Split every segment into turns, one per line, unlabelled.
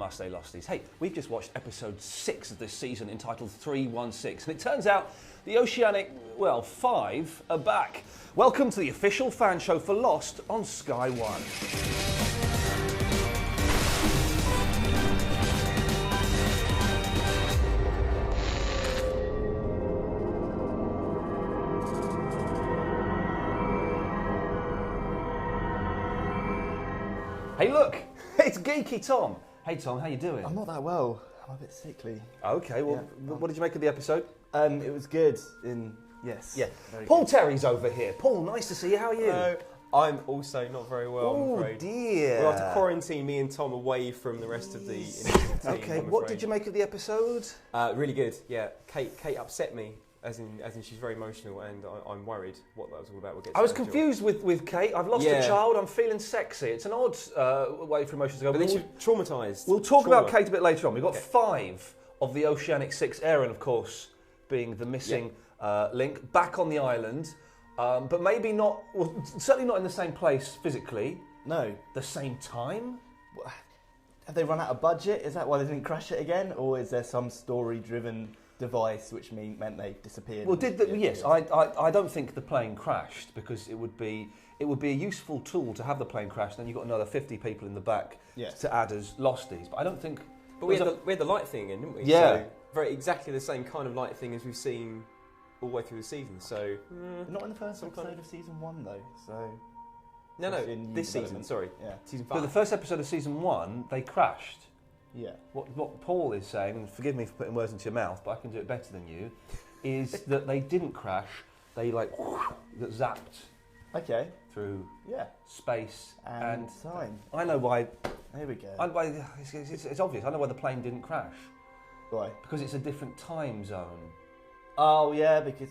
Namaste Losties. Hey, we've just watched episode 6 of this season entitled 316, and it turns out the Oceanic, 5 are back. Welcome to the official fan show for Lost on Sky One. Hey look, it's Geeky Tom. Hey Tom, how you doing?
I'm not that well. I'm a bit sickly.
Okay, well, what did you make of the episode?
It was good. Yes.
Yeah.
Very
Paul
good.
Terry's over here. Paul, nice to see you. How are you?
Hello. I'm also not very well, I'm
Oh
afraid.
dear.
We'll have to quarantine me and Tom away from the rest of the team.
Okay,
I'm
what
afraid.
did you make of the episode?
Really good. Yeah, Kate upset me, as in she's very emotional, and I'm worried what that was all about. We'll get to
I was
that, I'm sure.
confused with Kate. I've lost a
Yeah.
child. I'm feeling sexy. It's an odd way for emotions to go.
But then she's traumatised.
We'll talk
Trauma.
about Kate a bit later on. We've got
Okay.
5 of the Oceanic 6. Aaron, of course, being the missing link, back on the island. But maybe not, well, certainly not in the same place physically.
No.
The same time?
Have they run out of budget? Is that why they didn't crash it again? Or is there some story-driven device which meant they disappeared?
Well, yes, I don't think the plane crashed because it would be a useful tool to have the plane crash. Then you've got another 50 people in the back to add as losties. But I don't think.
But we had the light thing in, didn't we?
Yeah.
So very exactly the same kind of light thing as we've seen all the way through the season. So
Not in the first
Some
episode
kind
of season 1, though. So
no,
Especially in new
this season.
development.
Sorry,
yeah,
season
But
5.
the first episode of season 1, they crashed.
yeah.
What Paul is saying, and forgive me for putting words into your mouth, but I can do it better than you, is that they didn't crash. They got zapped
Okay.
through
Yeah.
space
And time.
I know why.
There we go.
It's obvious. I know why the plane didn't crash
Why?
because it's a different time zone.
Oh yeah, because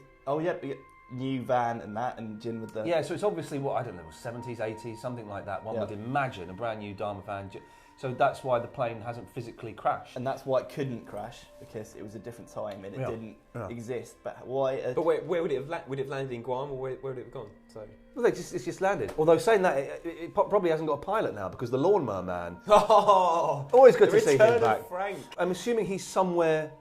new van and that, and Jin with the
Yeah, so it's obviously what I don't know, 70s, 80s, something like that. One would imagine a brand new Dharma van. So that's why the plane hasn't physically crashed.
and that's why it couldn't crash, because it was a different time and it didn't exist. But why?
But where would it have would it have landed in Guam, or where would it have gone? So
Well, it's just landed. Although saying that, it probably hasn't got a pilot now because the Lawnmower Man. Always good to see him back.
Frank.
I'm assuming he's somewhere.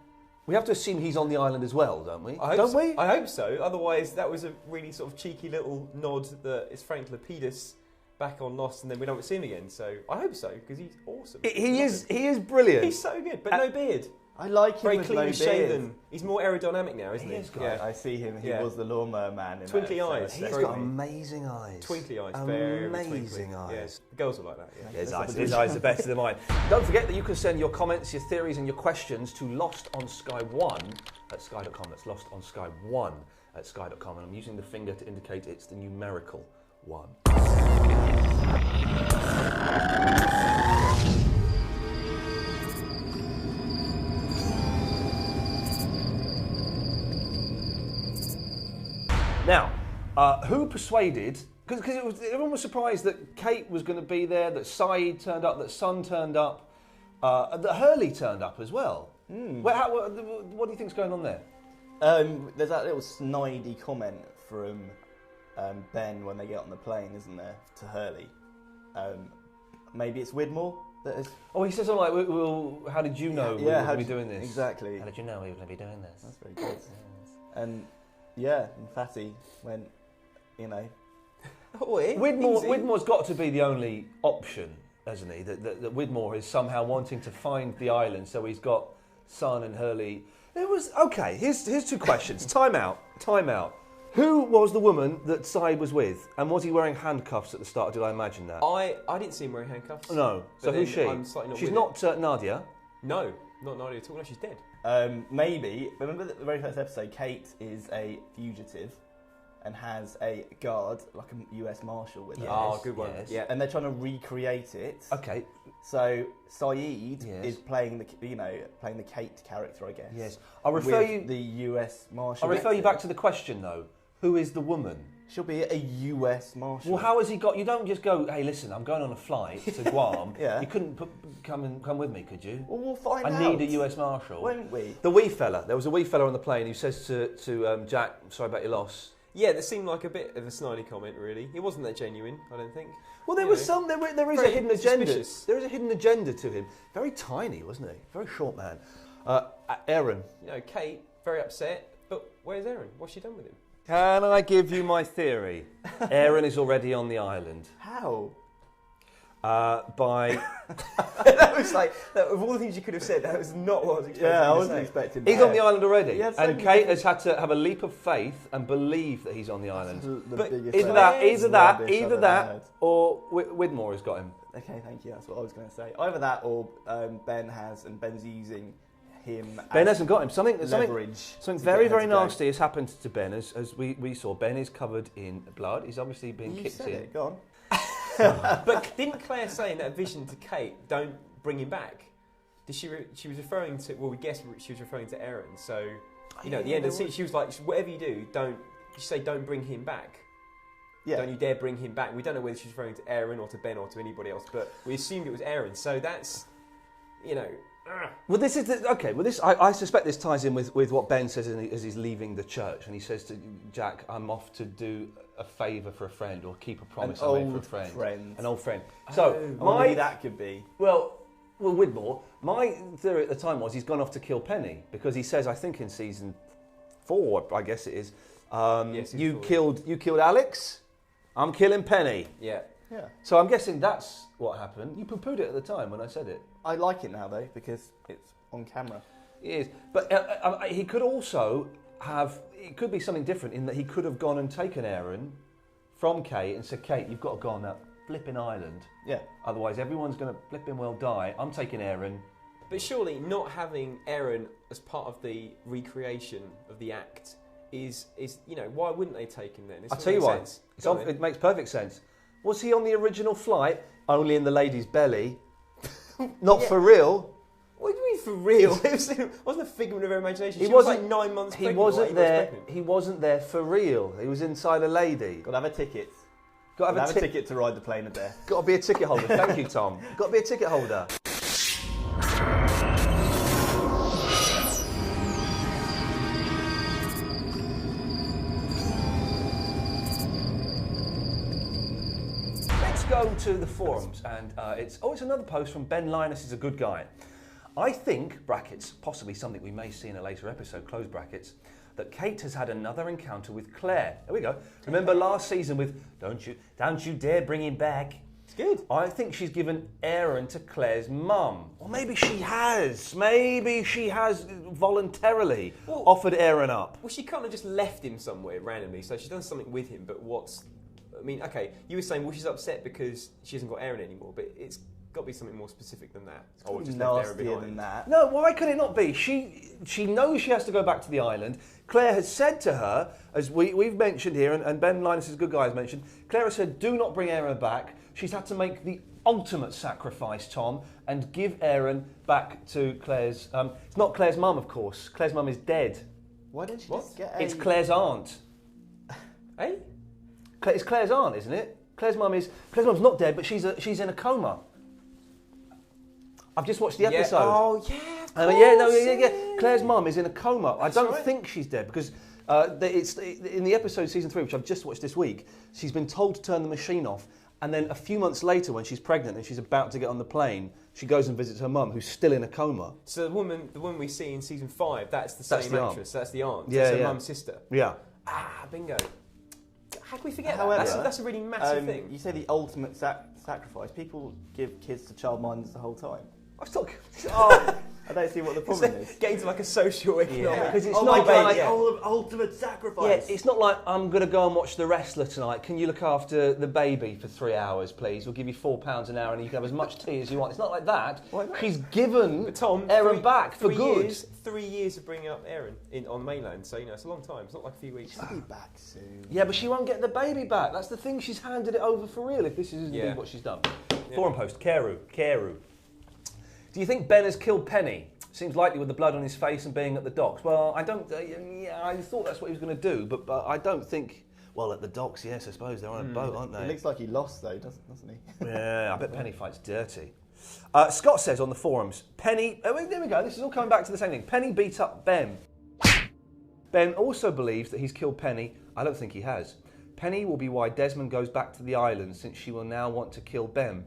We have to assume he's on the island as well, don't we?
I hope
don't
so.
we?
I hope so. Otherwise, that was a really sort of cheeky little nod that it's Frank Lapidus back on Lost, and then we don't see him again. So I hope so, because he's awesome.
He is brilliant.
He's so good, but no beard.
I like him
Very
with
clean
no
shaven.
beard.
He's more aerodynamic now, isn't he?
is, guys.
Yeah.
I see him. He
Yeah.
was the Lawnmower Man. In
Twinkly
that
eyes.
episode.
He's
Very
got
good.
amazing eyes.
Twinkly eyes. Very
Amazing
twinkly.
eyes.
Yeah. Girls are like that. Yeah.
His eyes are better than mine. Don't forget that you can send your comments, your theories, and your questions to Lost on Sky One at sky.com. That's Lost on Sky One at sky.com. And I'm using the finger to indicate it's the numerical 1. Now, who persuaded? Because everyone was surprised that Kate was going to be there, that Saeed turned up, that Sun turned up, that Hurley turned up as well. What do you think's going on there?
There's that little snidey comment from Ben when they get on the plane, isn't there, to Hurley? Maybe it's Widmore that is.
Oh, he says something like, well, how did you know we were going to be doing this?
Exactly.
How did you know we were going to be doing this?
That's very good. And and Fatty went,
Widmore's got to be the only option, hasn't he? That Widmore is somehow wanting to find the island, so he's got Sun and Hurley. It was okay. Here's 2 questions. Time out. Who was the woman that Saeed was with, and was he wearing handcuffs at the start? Did I imagine that?
I didn't see him wearing handcuffs.
No. So
But
who's she?
I'm slightly not
She's
with
not Nadia.
No, not Nadia at all. No, she's dead.
maybe. Remember the very first episode, Kate is a fugitive and has a guard, like a US Marshal with her.
Oh, good one.
Yes.
Yeah.
And they're trying to recreate it.
Okay.
So Saeed
Yes.
is playing the Kate character, I guess.
Yes. I'll refer
with
you.
the US Marshal.
I'll refer you back to the question though. Who is the woman?
She'll be a US Marshal.
Well, how has he got? You don't just go, hey, listen, I'm going on a flight to Guam.
Yeah.
You couldn't come with me, could you?
Well, we'll find out.
I need a US Marshal.
Won't we?
The wee fella. There was a wee fella on the plane who says to Jack, sorry about your loss.
Yeah, that seemed like a bit of a snidey comment, really. It wasn't that genuine, I don't think.
Well, there was some. There is a hidden agenda.
Suspicious.
There is a hidden agenda to him. Very tiny, wasn't he? Very short man. Aaron.
Kate, very upset. But where's Aaron? What's she done with him?
Can I give you my theory? Aaron is already on the island.
How?
By
That was like, of all the things you could have said, that was not what I was expecting.
Yeah, I
you to
wasn't
say.
expecting
he's
that.
on the island already,
Yeah,
and Kate has had to have a leap of faith and believe that he's on the island.
The
But
biggest
Either
rubbish
that,
I've
either
ever
that,
heard.
or Widmore has got him.
Okay, thank you. That's what I was going to say. Either that, or Ben has, and Ben's using him.
Ben
as
hasn't got him. Something
leverage.
very,
to
very
get her to go.
nasty has happened to Ben, as we saw. Ben is covered in blood. He's obviously been
You
kicked
said
in.
it. Go on.
But didn't Claire say in that vision to Kate, don't bring him back? Did she was referring to, well, we guess she was referring to Aaron. So, at the end of the scene, she was like, whatever you do, don't bring him back.
Yeah.
Don't you dare bring him back. We don't know whether she's referring to Aaron or to Ben or to anybody else, but we assumed it was Aaron. So that's,
Well, this is okay. Well, I suspect this ties in with what Ben says as he's leaving the church, and he says to Jack, "I'm off to do a favour for a friend, or keep a promise I made for a friend." An old friend. So
Maybe that could be.
well, Widmore. My theory at the time was he's gone off to kill Penny because he says, I think in season 4, I guess it is.
Season
you
4.
killed Alex. I'm killing Penny.
yeah.
Yeah.
So I'm guessing that's what happened. You poo-pooed it at the time when I said it.
I like it now though because it's on camera.
It is. But he could also have... It could be something different in that he could have gone and taken Aaron from Kate and said, Kate, you've got to go on that flipping island.
Yeah.
Otherwise, everyone's going to flipping well die. I'm taking Aaron.
But surely not having Aaron as part of the recreation of the act is why wouldn't they take him then?
I'll tell you why. It makes perfect sense. Was he on the original flight? Only in the lady's belly. Not for real.
What do you mean for real? It wasn't a figment of her imagination.
He
She was
wasn't-
like 9 months
He
pregnant. while
wasn't
was
there.
pregnant.
He wasn't there for real. He was inside a lady.
Got to have a ticket.
Got to
Got
have
to have a ticket to ride the plane of death.
Got to be a ticket holder. Thank you, Tom. Got to be a ticket holder. Let's go to the forums, and it's another post from Ben Linus is a good guy. I think, brackets, possibly something we may see in a later episode, close brackets, that Kate has had another encounter with Claire. There we go. Remember last season with, don't you dare bring him back.
It's good.
I think she's given Aaron to Claire's mum. Or maybe she has. Maybe she has voluntarily offered Aaron up.
Well, she can't have just left him somewhere randomly, so she's done something with him, but okay, you were saying, well, she's upset because she hasn't got Aaron anymore, but it's got to be something more specific than that. Or just left Aaron
Nastier
behind.
than that.
No, why could it not be? She knows she has to go back to the island. Claire has said to her, as we've mentioned here, and Ben Linus is a good guy has mentioned, Claire has said, do not bring Aaron back. She's had to make the ultimate sacrifice, Tom, and give Aaron back to Claire's... it's not Claire's mum, of course. Claire's mum is dead.
Why didn't she
What?
just get a...
It's Claire's aunt.
Eh?
It's Claire's aunt, isn't it? Claire's mum's not dead, but she's in a coma. I've just watched the episode.
Oh, yeah,
Yeah. Claire's mum is in a coma.
That's
I don't
right.
think she's dead because it's in the episode season 3, which I've just watched this week. She's been told to turn the machine off, and then a few months later, when she's pregnant and she's about to get on the plane, she goes and visits her mum, who's still in a coma.
So the woman we see in season 5, that's the same
the aunt.
actress. That's the aunt.
Yeah,
That's her
yeah.
mum's sister.
Yeah.
Ah, bingo. How can we forget
However,
that? That's a really massive thing.
You say the ultimate sacrifice. People give kids to childminders the whole time.
I was talking.
I don't see what the problem is.
Get into like a social economic...
Because it's
Oh
not
my God,
like
ultimate sacrifice.
it's not like I'm going to go and watch The Wrestler tonight. Can you look after the baby for 3 hours, please? We'll give you £4 an hour and you can have as much tea as you want. It's not like that.
Why not?
She's given
But Tom,
Aaron back for
3
good.
years, 3 years of bringing up Aaron on the mainland, so it's a long time. It's not like a few weeks.
She'll be back soon.
Yeah, but she won't get the baby back. That's the thing. She's handed it over for real if this is indeed what she's done. Forum post. Keru. Do you think Ben has killed Penny? Seems likely with the blood on his face and being at the docks. Well, I don't... I thought that's what he was going to do, but I don't think... Well, at the docks, yes, I suppose. They're on a boat, aren't they?
It looks like he lost though, doesn't he?
Yeah, I bet Penny fights dirty. Scott says on the forums, Penny... Oh, there we go. This is all coming back to the same thing. Penny beat up Ben. Ben also believes that he's killed Penny. I don't think he has. Penny will be why Desmond goes back to the island, since she will now want to kill Ben.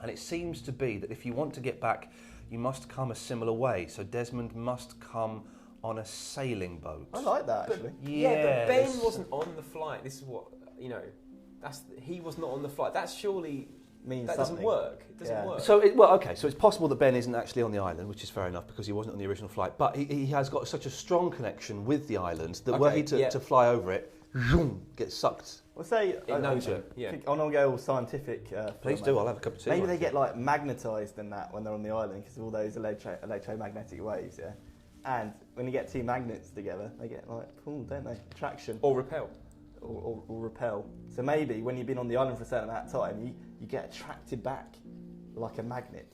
And it seems to be that if you want to get back, you must come a similar way. So Desmond must come on a sailing boat.
I like that, actually.
Yeah, but Ben wasn't on the flight. This is what, he was not on the flight. That surely
Means
that
something.
doesn't work. It doesn't work.
So, so it's possible that Ben isn't actually on the island, which is fair enough because he wasn't on the original flight. But he has got such a strong connection with the island that were he to fly over it, zoom, get sucked.
Well, say
It knows it. Yeah.
I'm gonna go all scientific.
Please do. I'll have a cup of tea.
Maybe they get like magnetised in that when they're on the island because of all those electromagnetic waves. Yeah, and when you get two magnets together, they get like pull, don't they? Attraction
Or repel.
or repel. So maybe when you've been on the island for a certain amount of time, you get attracted back like a magnet.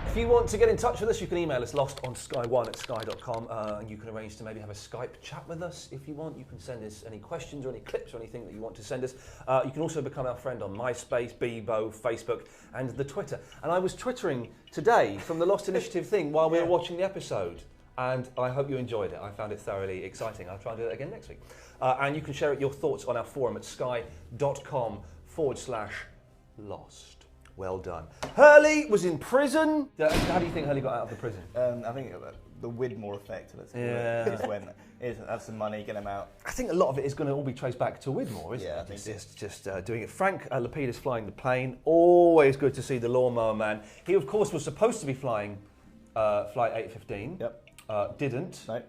If you want to get in touch with us, you can email us lostonsky1@sky.com and you can arrange to maybe have a Skype chat with us if you want. You can send us any questions or any clips or anything that you want to send us. You can also become our friend on MySpace, Bebo, Facebook and the Twitter. And I was twittering today from the Lost Initiative thing while we were watching the episode. And I hope you enjoyed it. I found it thoroughly exciting. I'll try and do that again next week. And you can share your thoughts on our forum at sky.com/lost. Well done. Hurley was in prison. How do you think Hurley got out of the prison?
I think the Widmore effect, let's call it, is when have some money, get him out.
I think a lot of it is going to all be traced back to Widmore, isn't it?
Yeah, I think
It's just doing it. Frank Lapidus flying the plane. Always good to see the lawnmower man. He, of course, was supposed to be flying flight 815.
Yep.
Didn't.
No.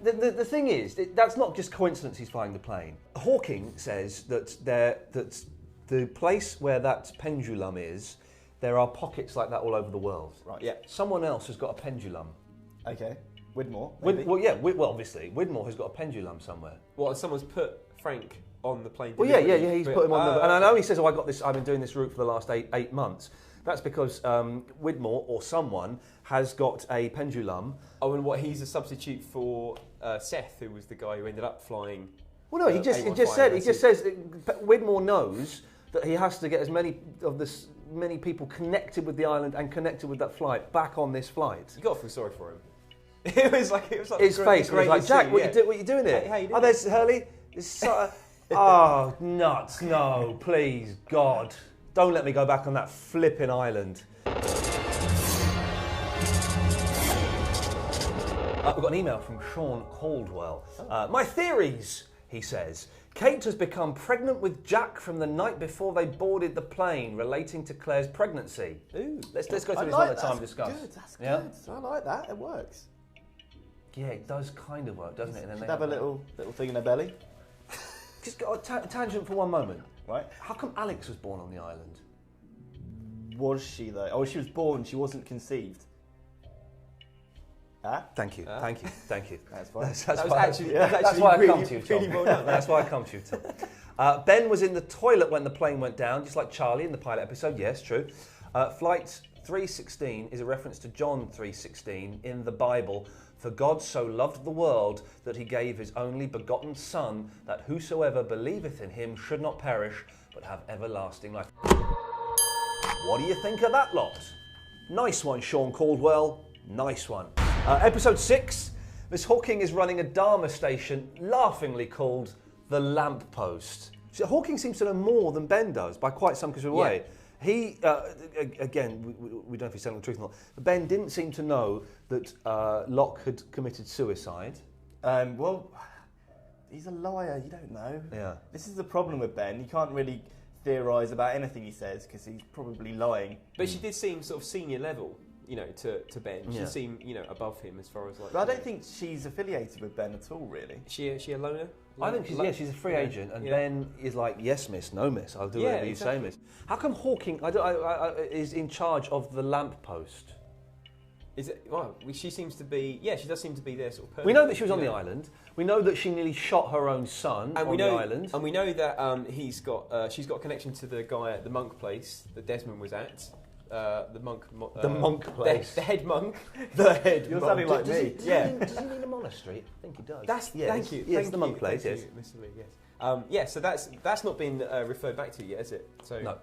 The thing is, that's not just coincidence he's flying the plane. Hawking says that the place where that pendulum is, there are pockets like that all over the world.
Right. Yeah.
Someone else has got a pendulum.
Okay. Widmore.
Obviously, Widmore has got a pendulum somewhere.
Well, someone's put Frank on the plane.
Well, yeah, he's put him on the... And I know he says, I got this, I've been doing this route for the last eight months. That's because Widmore or someone has got a pendulum.
Oh, and what, he's a substitute for Seth, who was the guy who ended up flying...
Well, no, he just says Widmore knows that he has to get as many people connected with the island and connected with that flight back on this flight.
You got to feel sorry for him. It was like
his face was like, Jack, what you doing here?
Hey, how you doing?
Oh, there's Hurley. Oh, nuts! No, please, God, don't let me go back on that flipping island. We've got an email from Sean Caldwell. My theories, he says. Kate has become pregnant with Jack from the night before they boarded the plane, relating to Claire's pregnancy.
Ooh.
Let's go through this another time and discuss.
That's good. I like that. It works.
Yeah, it does kind of work, doesn't it? And then
Should have a little thing in her belly.
Just got a tangent for one moment.
Right.
How come Alex was born on the island?
Was she though? Oh, she was born. She wasn't conceived.
Thank you. That's fine. That's
why
I come to you, Tom.
Really well done.
That's why I come to you, Tom. Ben was in the toilet when the plane went down, just like Charlie in the pilot episode. Yes, true. Flight 316 is a reference to John 3:16 in the Bible. For God so loved the world that he gave his only begotten Son, that whosoever believeth in him should not perish, but have everlasting life. What do you think of that lot? Nice one, Sean Caldwell. Nice one. Episode 6. Miss Hawking is running a Dharma station, laughingly called the Lamp Post. So Hawking seems to know more than Ben does by quite some considerable way. He, again, we don't know if he's telling the truth or not, but Ben didn't seem to know that Locke had committed suicide.
Well, he's a liar, you don't know.
Yeah.
This is the problem with Ben. You can't really theorise about anything he says because he's probably lying.
But she did seem sort of senior level, to Ben. She
Yeah.
seemed, above him as far as like...
But I don't think she's affiliated with Ben at all, really.
Is she a loner?
I think she's a free agent, and Ben is like, yes, miss, no, miss, I'll do whatever you say, miss. How come Hawking is in charge of the Lamp Post?
Is it? Well, she seems to be. Yeah, she does seem to be there sort of.
We know that she was on the island. We know that she nearly shot her own son on the island.
And we know that she's got a connection to the guy at the monk place that Desmond was at. The monk place. The head monk.
The head. You're sounding like me.
Does he mean a monastery? I think he does.
Thank you.
Yes, the monk place.
Yes,
Yes.
Mr. Lee. Yes. So that's not been referred back to yet, is it? So
no.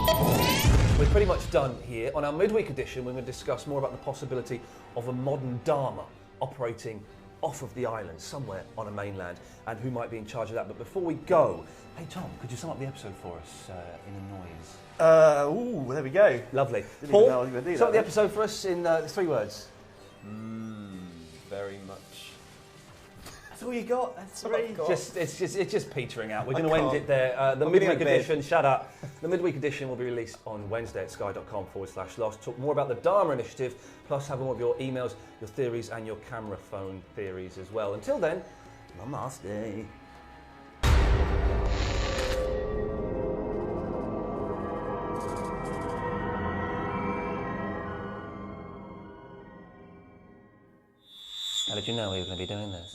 We're pretty much done here. On our midweek edition, we're going to discuss more about the possibility of a modern Dharma operating off of the island, somewhere on a mainland, and who might be in charge of that. But before we go, hey Tom, could you sum up the episode for us in a noise?
There we go.
Lovely.
Didn't
Paul,
even know I was going to do
sum up
that.
the episode for us in 3 words.
Very much.
That's all you got? That's three?
It's just petering out. We're going to
I
end
can't.
it there. The
I'm
midweek
gonna go to bed.
edition, shut up. The midweek edition will be released on Wednesday at sky.com/lost. Talk more about the Dharma Initiative, plus have more of your emails, your theories, and your camera phone theories as well. Until then, namaste. How did you know we were going to be doing this?